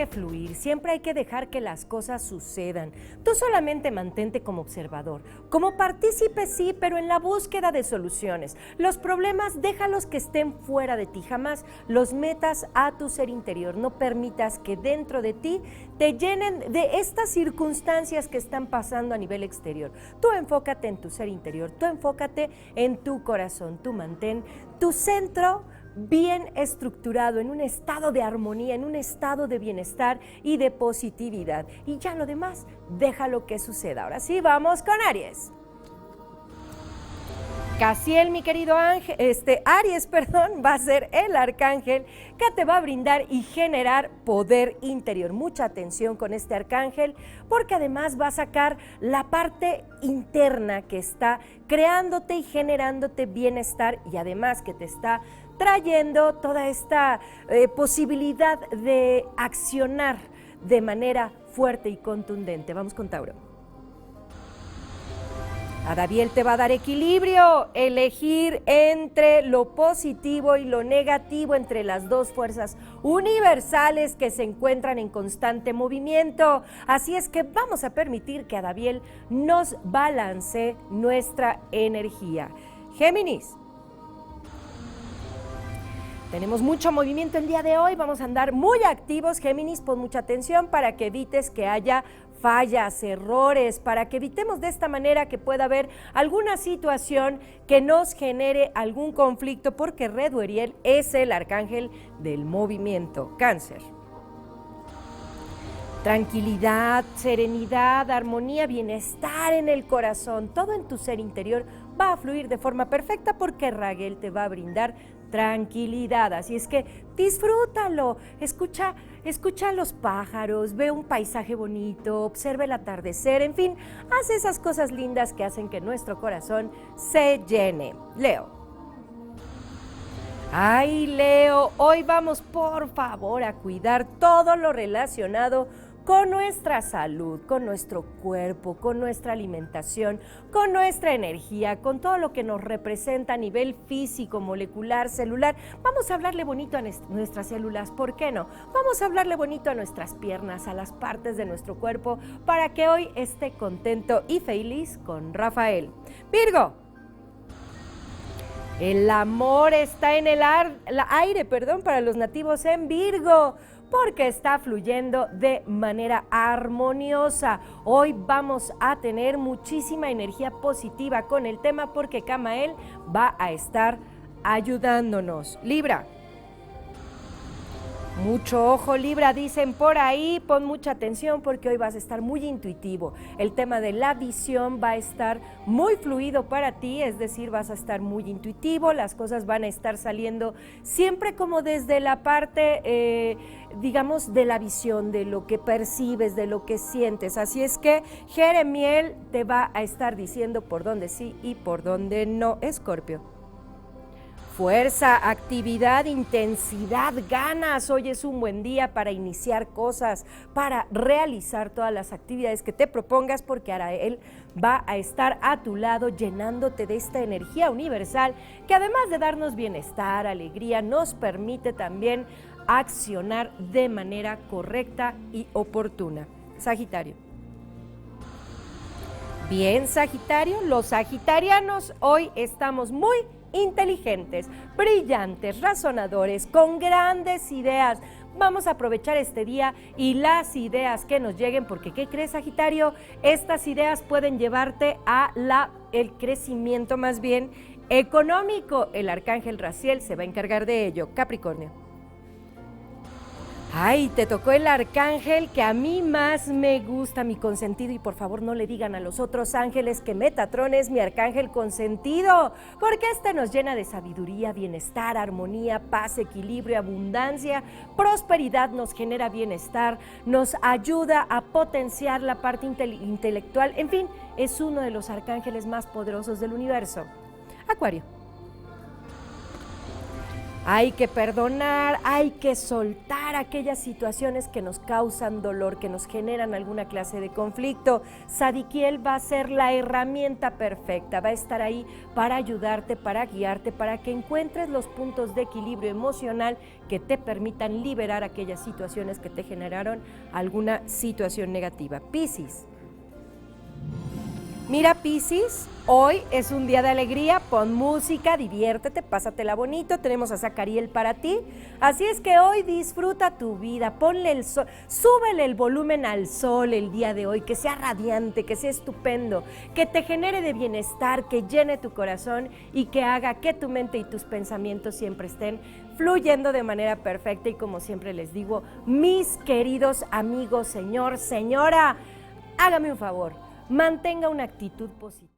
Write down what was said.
que fluir, siempre hay que dejar que las cosas sucedan. Tú solamente mantente como observador, como partícipe sí, pero en la búsqueda de soluciones. Los problemas déjalos que estén fuera de ti, jamás los metas a tu ser interior. No permitas que dentro de ti te llenen de estas circunstancias que están pasando a nivel exterior. Tú enfócate en tu ser interior, tú enfócate en tu corazón, tú mantén tu centro bien estructurado, en un estado de armonía, en un estado de bienestar y de positividad. Y ya lo demás, déjalo que suceda. Ahora sí, vamos con Aries. Casiel, mi querido Ángel, Aries, va a ser el arcángel que te va a brindar y generar poder interior. Mucha atención con este arcángel, porque además va a sacar la parte interna que está creándote y generándote bienestar, y además que te está trayendo toda esta posibilidad de accionar de manera fuerte y contundente. Vamos con Tauro. Adaviel te va a dar equilibrio, elegir entre lo positivo y lo negativo, entre las dos fuerzas universales que se encuentran en constante movimiento. Así es que vamos a permitir que Adaviel nos balancee nuestra energía. Géminis. Tenemos mucho movimiento el día de hoy, vamos a andar muy activos, Géminis, pon mucha atención para que evites que haya fallas, errores, para que evitemos de esta manera que pueda haber alguna situación que nos genere algún conflicto, porque Redueriel es el arcángel del movimiento. Cáncer. Tranquilidad, serenidad, armonía, bienestar en el corazón, todo en tu ser interior va a fluir de forma perfecta, porque Raguel te va a brindar tranquilidad. Así es que disfrútalo, escucha a los pájaros, ve un paisaje bonito, observa el atardecer, en fin, haz esas cosas lindas que hacen que nuestro corazón se llene. Leo. Ay, Leo, hoy vamos por favor a cuidar todo lo relacionado con nuestra salud, con nuestro cuerpo, con nuestra alimentación, con nuestra energía, con todo lo que nos representa a nivel físico, molecular, celular. Vamos a hablarle bonito a nuestras células, ¿por qué no? Vamos a hablarle bonito a nuestras piernas, a las partes de nuestro cuerpo, para que hoy esté contento y feliz con Rafael. Virgo. El amor está en el aire, para los nativos en Virgo, porque está fluyendo de manera armoniosa. Hoy vamos a tener muchísima energía positiva con el tema, porque Camael va a estar ayudándonos. Libra. Mucho ojo, Libra, dicen por ahí, pon mucha atención porque hoy vas a estar muy intuitivo. El tema de la visión va a estar muy fluido para ti, es decir, vas a estar muy intuitivo, las cosas van a estar saliendo siempre como desde la parte, digamos, de la visión, de lo que percibes, de lo que sientes. Así es que Jeremiel te va a estar diciendo por dónde sí y por dónde no. Escorpio. Fuerza, actividad, intensidad, ganas. Hoy es un buen día para iniciar cosas, para realizar todas las actividades que te propongas, porque Arael va a estar a tu lado llenándote de esta energía universal que, además de darnos bienestar, alegría, nos permite también accionar de manera correcta y oportuna. Sagitario. Bien, Sagitario, los sagitarianos hoy estamos muy inteligentes, brillantes, razonadores, con grandes ideas. Vamos a aprovechar este día y las ideas que nos lleguen, porque ¿qué crees, Sagitario? Estas ideas pueden llevarte a el crecimiento más bien económico. El arcángel Raziel se va a encargar de ello. Capricornio. Ay, te tocó el arcángel que a mí más me gusta, mi consentido, y por favor no le digan a los otros ángeles que Metatron es mi arcángel consentido, porque este nos llena de sabiduría, bienestar, armonía, paz, equilibrio, abundancia, prosperidad, nos genera bienestar, nos ayuda a potenciar la parte intelectual, en fin, es uno de los arcángeles más poderosos del universo. Acuario. Hay que perdonar, hay que soltar aquellas situaciones que nos causan dolor, que nos generan alguna clase de conflicto. Sadiquiel va a ser la herramienta perfecta, va a estar ahí para ayudarte, para guiarte, para que encuentres los puntos de equilibrio emocional que te permitan liberar aquellas situaciones que te generaron alguna situación negativa. Piscis. Mira, Piscis, hoy es un día de alegría, pon música, diviértete, pásatela bonito, tenemos a Zacariel para ti, así es que hoy disfruta tu vida, ponle el sol, súbele el volumen al sol el día de hoy, que sea radiante, que sea estupendo, que te genere de bienestar, que llene tu corazón y que haga que tu mente y tus pensamientos siempre estén fluyendo de manera perfecta y como siempre les digo, mis queridos amigos, señor, señora, hágame un favor. Mantenga una actitud positiva.